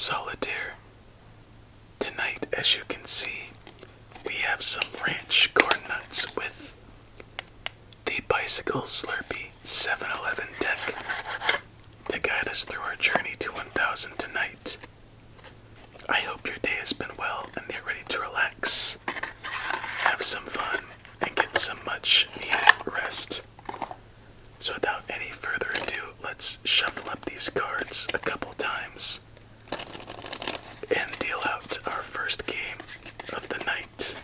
Solitaire. Tonight, as you can see, we have some ranch corn nuts with the Bicycle Slurpee 7-Eleven deck to guide us through our journey to 1000 tonight. I hope your day has been well and you're ready to relax, have some fun, and get some much needed rest. So without any further ado, let's shuffle up these cards a couple times and deal out our first game of the night.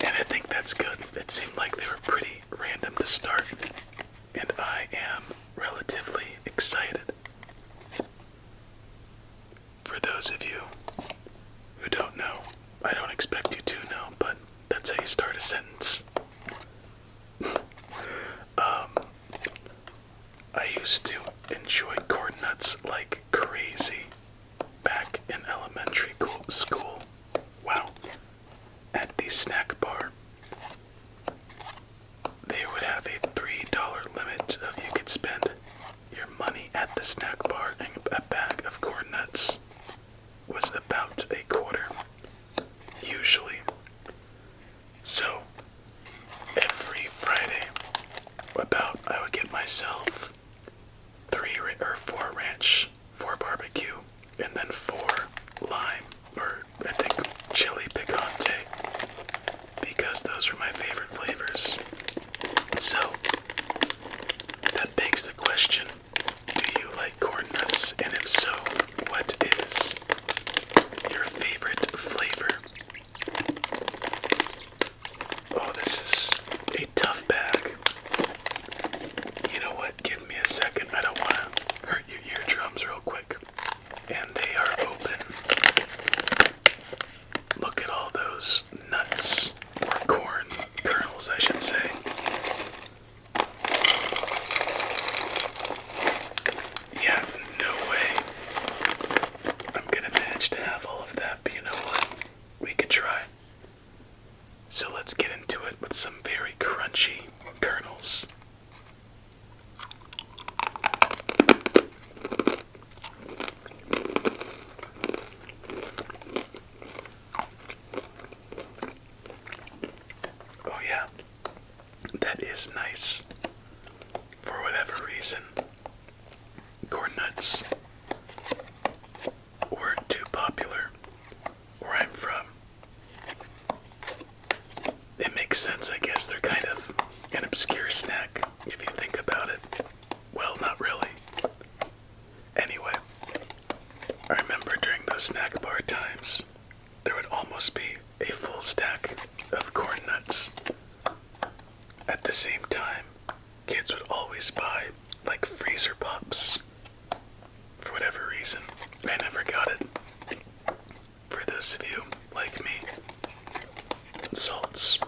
And I think that's good. It seemed like they were pretty random to start, and I am relatively excited. For those of you who don't know, I don't expect you to know, but that's how you start a sentence. I used to enjoy corn nuts like crazy back in elementary school. Wow. At the snack bar, they would have a $3 limit of you could spend your money at the snack bar, and a bag of corn nuts was about a quarter, usually. So, every Friday, I would get myself 3 or 4 ranch, 4 barbecue, and then 4 lime, or I think chili picante, because those were my favorite flavors. So, that begs the question, do you like corn nuts? And if so, what is your favorite flavor? Oh, this is a tough bag. You know what? Give me a second. I don't want to hurt your eardrums real quick. And they are open. Look at all those nuts, or corn kernels, I should say. Yeah, no way I'm gonna manage to have all of that, but you know what? We could try. So let's get into it with some very crunchy kernels. Oh yeah, that is nice. For whatever reason, corn nuts weren't too popular where I'm from. It makes sense, I guess. They're kind of an obscure snack if you think about it. Well, not really. Anyway, I remember during those snack bar times, there would almost be a full stack of corn nuts. At the same time, kids would always buy, like, freezer pops. For whatever reason, I never got it. For those of you like me, salts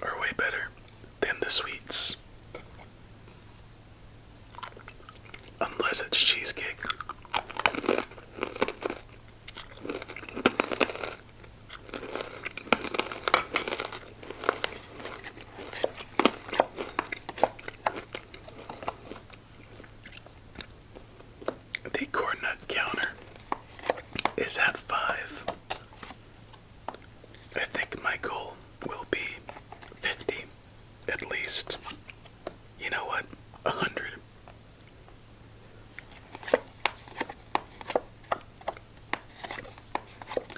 are way better than the sweets. Unless it's cheesecake. The corn nut counter is at 5. I think my goal will be 50, at least. You know what? 100.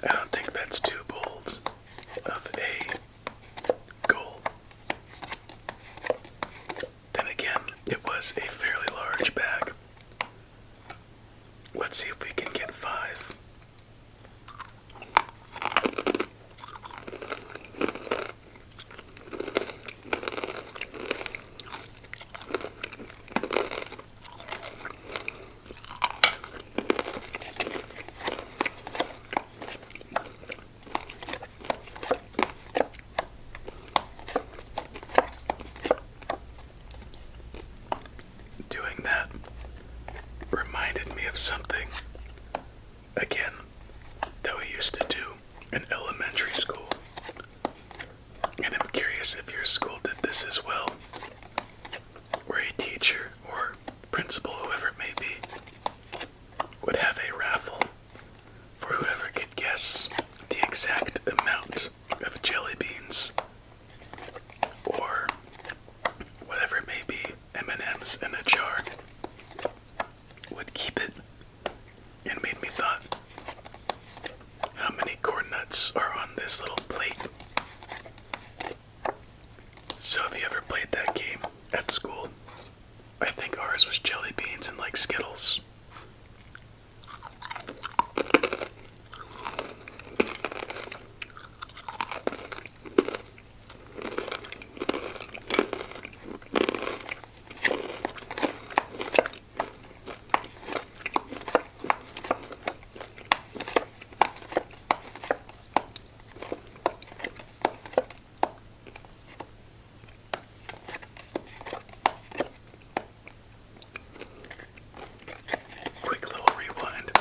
I don't think that's too bold of a goal. Then again, it was a fairly large bag. Let's see if we can get 5. Doing that reminded me of something, again, that we used to do in elementary school. And I'm curious if your school did this as well, where a teacher or principal, whoever it may be, So have you ever played that game at school? I think ours was jelly beans and like Skittles. Quick little rewind,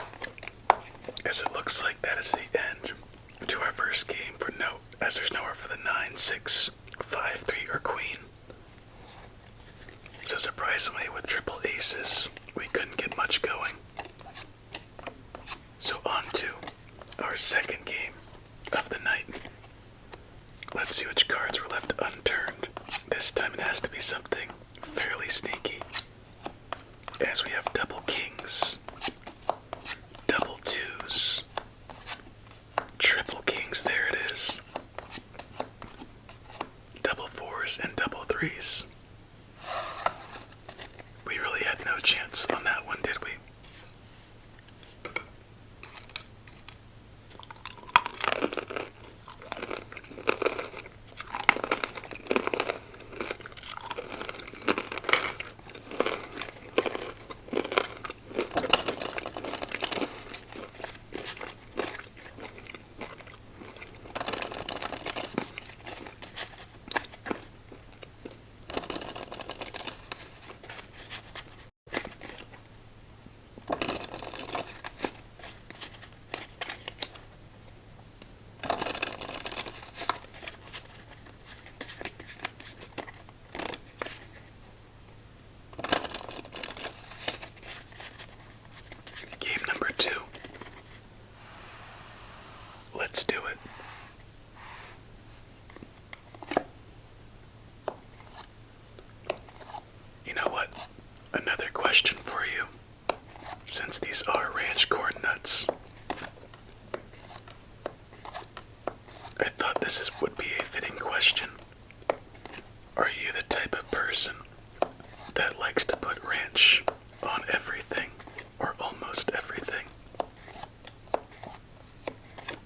as it looks like that is the end to our first game for note, as there's nowhere for the 9, 6, 5, 3, or queen. So surprisingly, with triple aces, we couldn't get much going. So on to our second game of the night. Let's see which cards were left unturned. This time it has to be something fairly sneaky, as we have double kings, double twos, triple kings, there it is, double fours, and double threes. We really had no chance on that one, did we? Game number 2. Let's do it. You know what? Another question for you. Since these are ranch corn nuts, I thought would be a fitting question. Are you the type of person that likes to put ranch on everything, or almost everything?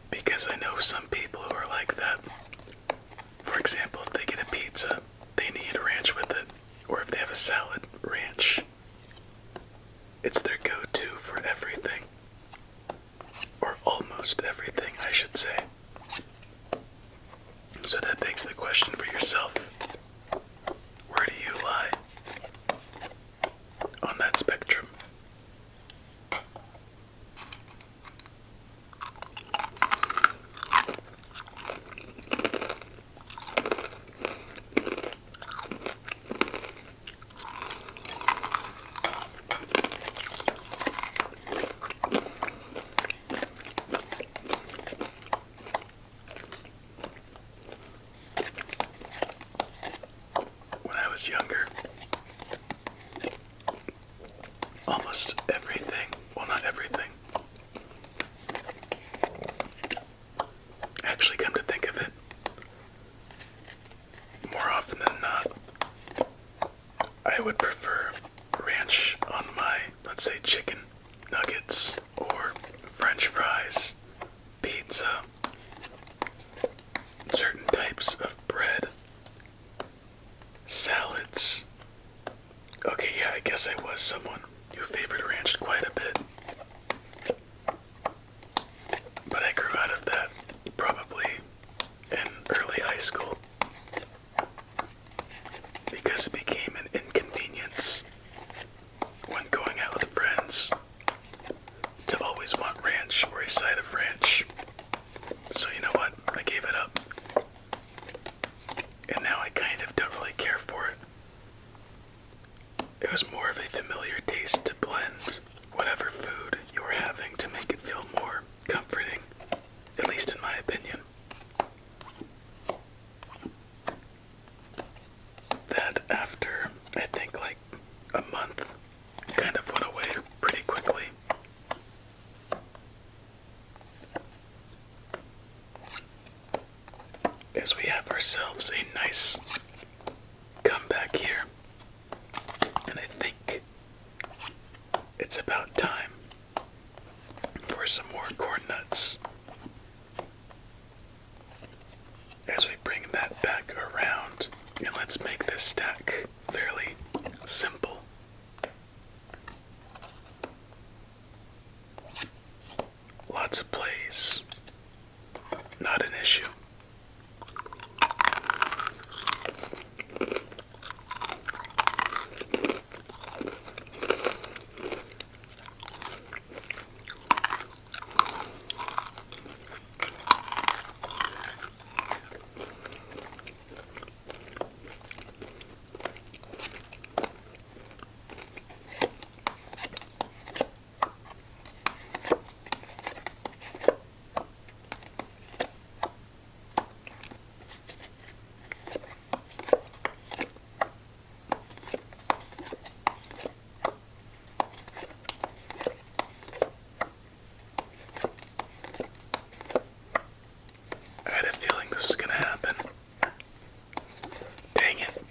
Because I know some people who are like that. For example, if they get a pizza, they need ranch with it, or if they have a salad, ranch. It's their go-to for everything. Or almost everything, I should say. So that begs the question for yourself. Where do you lie on that spectrum? When I was younger, almost everything, well, not everything. Actually, come to think of it, more often than not, I would prefer ranch on my, let's say, chicken nuggets or French fries, pizza, certain types of bread, salads. Okay, yeah, I guess I was someone who favored ranch quite a bit. But I grew out of that probably in early high school because it became an inconvenience when going out with friends to always want ranch or a side of ranch. So you know what? I gave it up. And now I kind of don't really care for it. It was more of a familiar taste to blend whatever food you were having to make it feel more comforting, at least in my opinion. That after, I think, like a month, kind of went away pretty quickly. As we have ourselves a nice let's make this stack fairly simple. Lots of plays, not an issue. I had a feeling this was gonna happen. Dang it.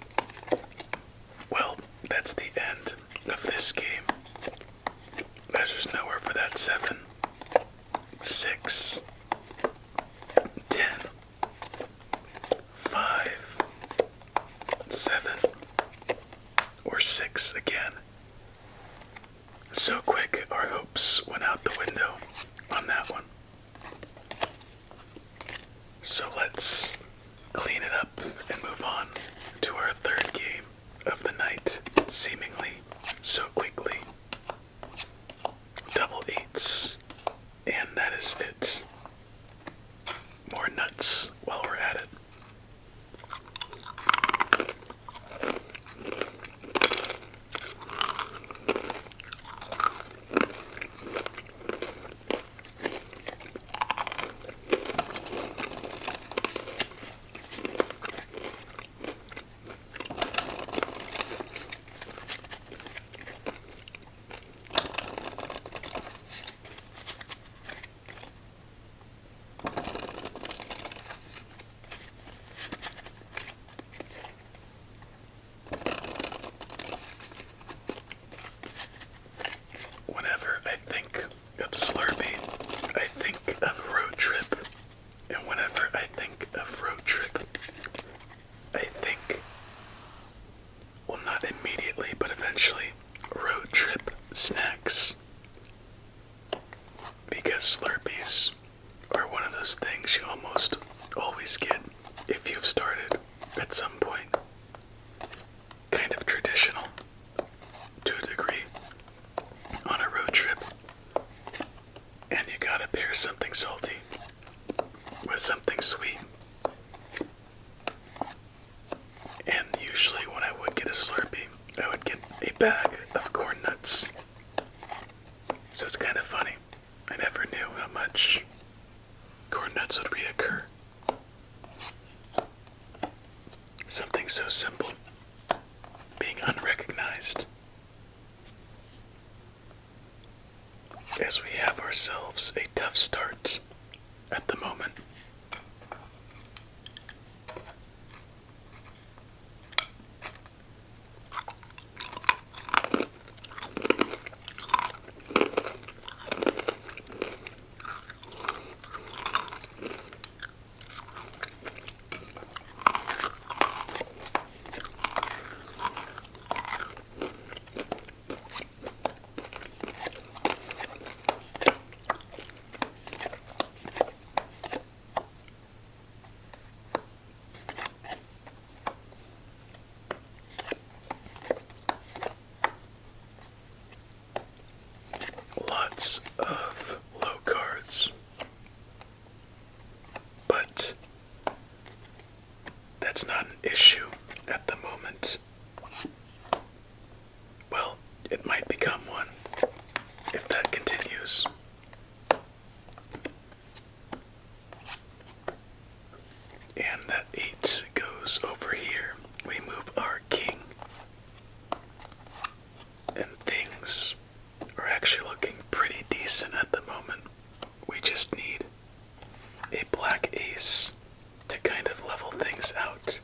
Well, that's the end of this game. As there's nowhere for that 7, 6, 10, 5, 7, or 6 again. So quick, our hopes went out the window on that one. So let's clean it up and move on to our third game of the night, seemingly so quickly. Double 8s, and that is it. More nuts while we're at it. Whenever I think of Slurpee, I think of road trip. And whenever I think of road trip, I think, well, not immediately, but eventually, road trip snacks. Because Slurpees are one of those things you almost always get if you've started at some point. Kind of traditional, to a degree, on a road trip. And you gotta pair something salty with something sweet. And usually when I would get a Slurpee, I would get a bag of corn nuts. So it's kind of funny. I never knew how much corn nuts would reoccur. Something so simple being unrecognized. As we have ourselves a tough start at the moment. Lots of low cards, but that's not an issue at the moment. Well, it might become one if that continues. And that 8 goes over here. We move our king. And things are actually looking pretty decent at the moment. We just need a black ace to kind of level things out.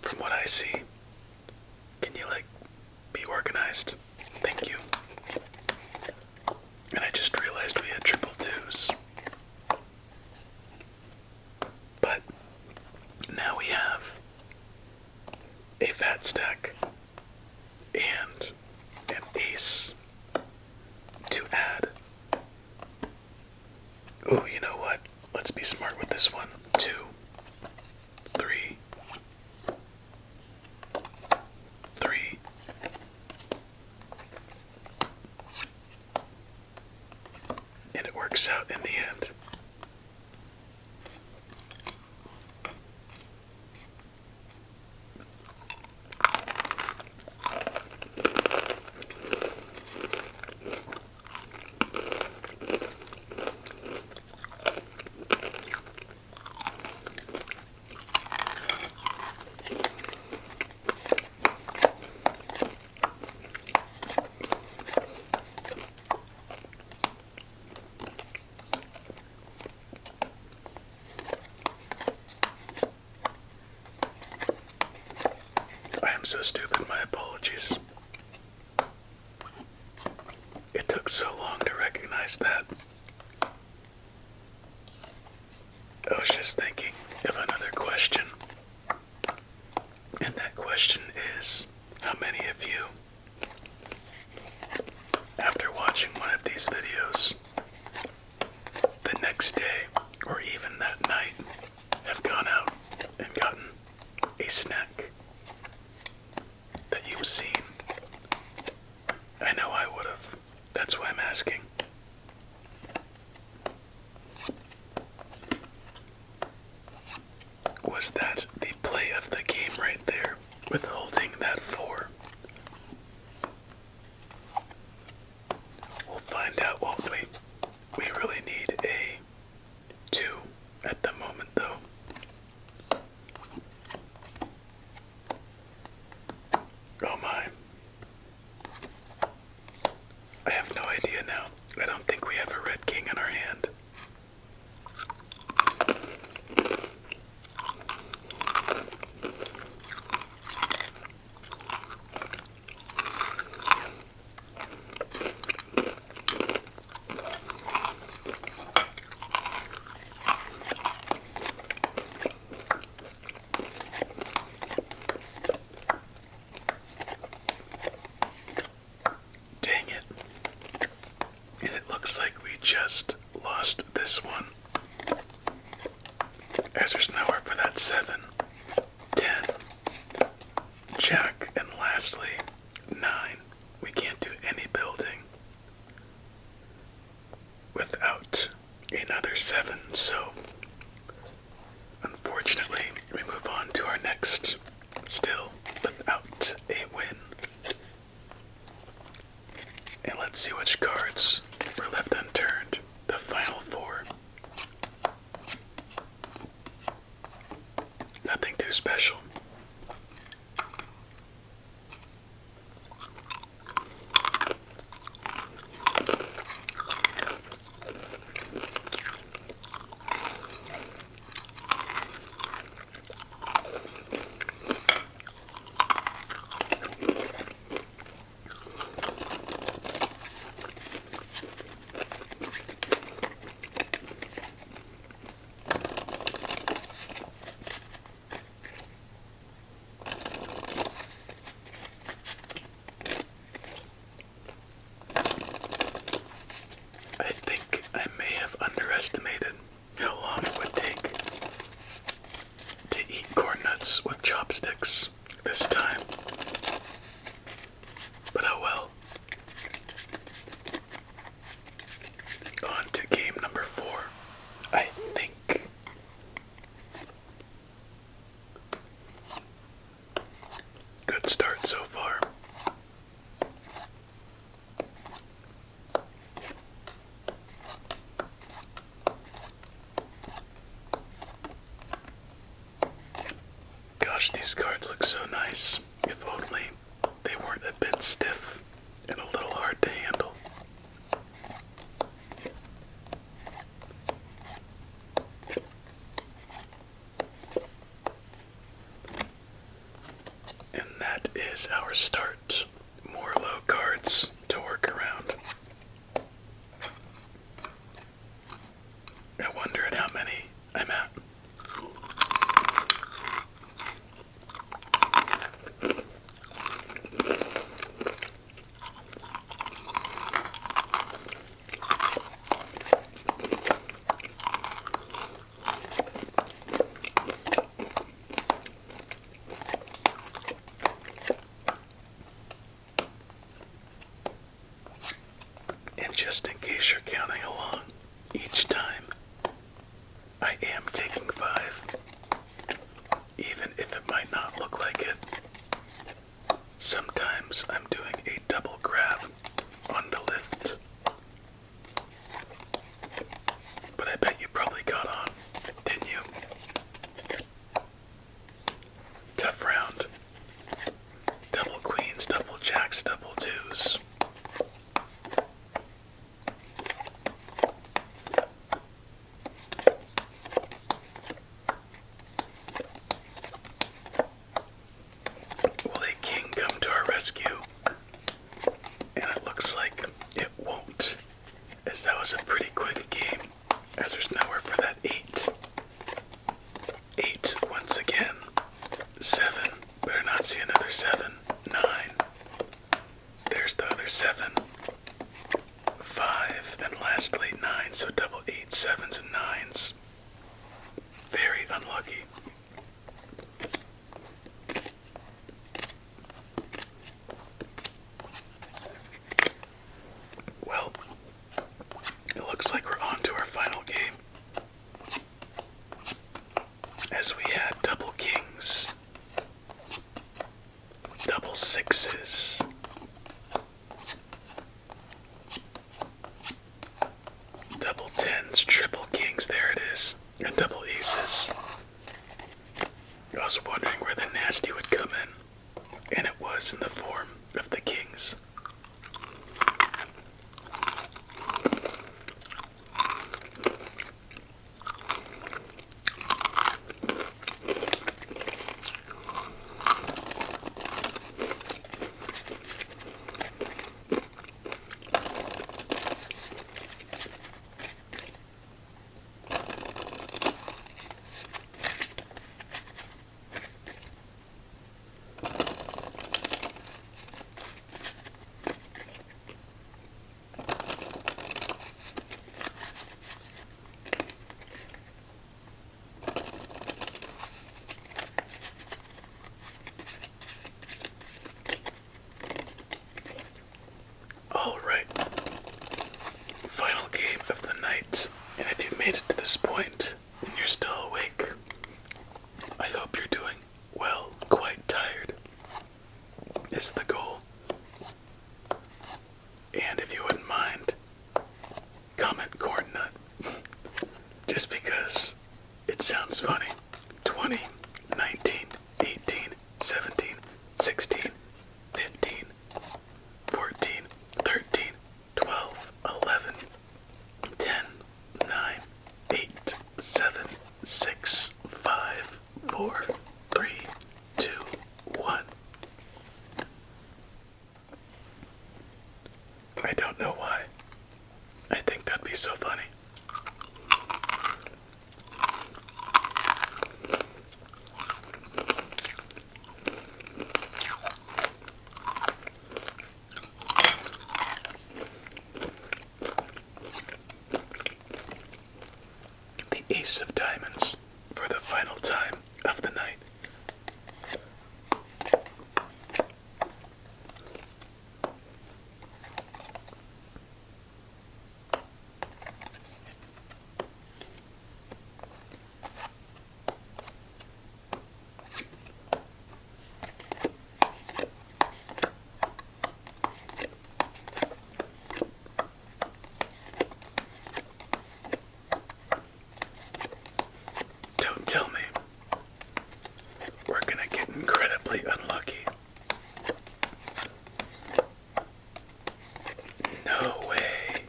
From what I see. Can you, be organized? Thank you. And I just realized we had triple 2s. But now we have that stack and an ace to add. Ooh, you know what? Let's be smart with this one. 2, 3, 3. And it works out in the end. I am so stupid, my apologies. It took so long to recognize that. I was just thinking of another question. And that question is, how many of you, after watching one of these videos, the next day, or even that night, have gone out and gotten a snack that you've seen? I know I would have. That's why I'm asking. Was that the play of the game right there, with holding that 4? We'll find out, won't we? We really need a 2 at the moment, though. Oh my. I have no idea now. I don't think we have a red king in our hand. Dang it. And it looks like we just lost this one. As there's nowhere for that 7, 10, jack, and lastly, 9. We can't do any building without another 7, so unfortunately, we move on to our next, still without a win. And let's see which cards were left unturned. The final 4. Nothing too special. I think I may have underestimated how long it would take to eat corn nuts with chopsticks this time. But oh well. On to game number 4. I think. Good start so far. Gosh, these cards look so nice. If only they weren't a bit stiff and a little hard to handle. And that is our start. More low cards to work around. I wonder at how many I'm at. case you're counting along, each time I am taking 5, even if it might not look like it. Sometimes I'm doing a double grab on the lift. But I bet you probably caught on, didn't you? Tough round. Double queens, double jacks, double twos. Will a king come to our rescue? And it looks like it won't, as that was a pretty quick game, as there's nowhere for that 8. 8 once again. 7. Better not see another 7. 9. There's the other 7. 5. And lastly 9. So double 8, 7s, and 9s. Very unlucky. Well, it looks like we're on to our final game, as we had double kings, double 6s, double 10s, triple kings, there it is, and double aces. I was wondering where the nasty would come in, and it was in the form of the kings. Alright, final game of the night, and if you made it to this point and you're still awake, I hope you're doing well. Quite tired is the goal. And if you wouldn't mind, comment corn nut, just because it sounds funny. 20, 19, 18, 17, 16, 15, 14, 13, 12, 11, 10, 9, 8, 7, 6, 5, 4, 3, 2, 1. I don't know why. I think that'd be so funny. The ace of diamonds for the final time of the night. Don't tell me we're gonna get incredibly unlucky. No way.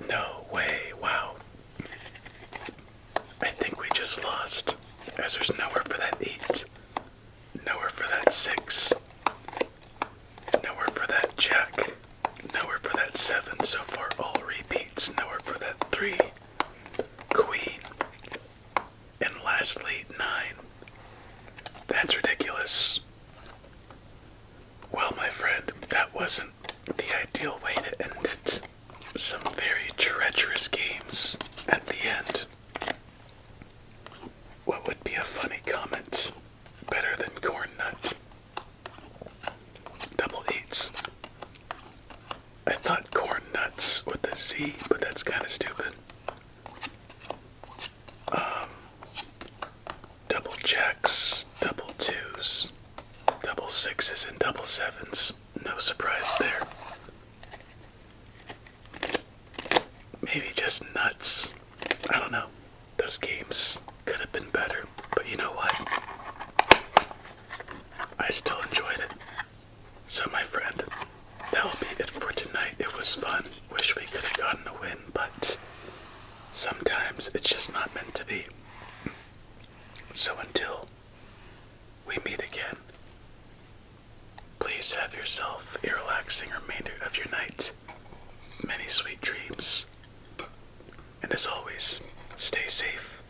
No way. Wow. I think we just lost, as there's nowhere for that 8, nowhere for that 6, nowhere for that jack, nowhere for that 7, so far all repeats, nowhere for that 3, queen, and lastly 9. That's ridiculous. Well, my friend, that wasn't the ideal way to end it. Some very treacherous games at the end. What would be a funny comment better than corn nut? Double 8s. I thought corn nuts with a Z, but sixes and double sevens. No surprise there. Maybe just nuts. I don't know. Those games could have been better, but you know what? I still enjoyed it. So my friend, that'll be it for tonight. It was fun. Wish we could have gotten a win, but sometimes it's just not meant to be. So until we meet again, please have yourself a relaxing remainder of your night. Many sweet dreams. And as always, stay safe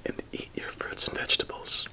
and eat your fruits and vegetables.